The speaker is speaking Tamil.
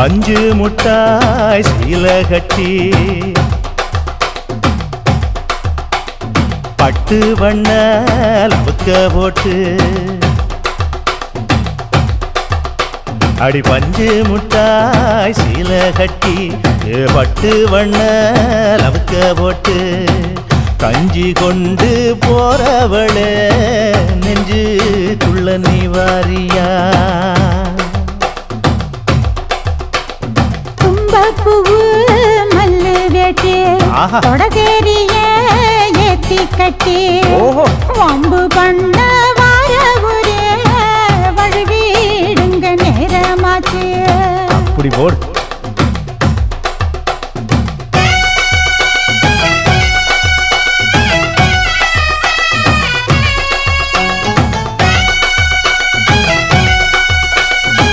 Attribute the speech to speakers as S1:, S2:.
S1: பஞ்சு முட்டாய் சீல கட்டி பட்டு வண்ண லவுக்க போட்டு அடி பஞ்சு முட்டாய் சீல கட்டி பட்டு வண்ண லவுக்க போட்டு கஞ்சி கொண்டு போறவளே நெஞ்சுக்குள்ள நீ வாரியா
S2: தும்பப்பூவு மல்லு வேட்டி தொடகேரிய ஏத்தி கட்டி வம்பு பண்ண வார ஒரே வழுவிடுங்க நேரமாச்சு
S1: அப்படி போடு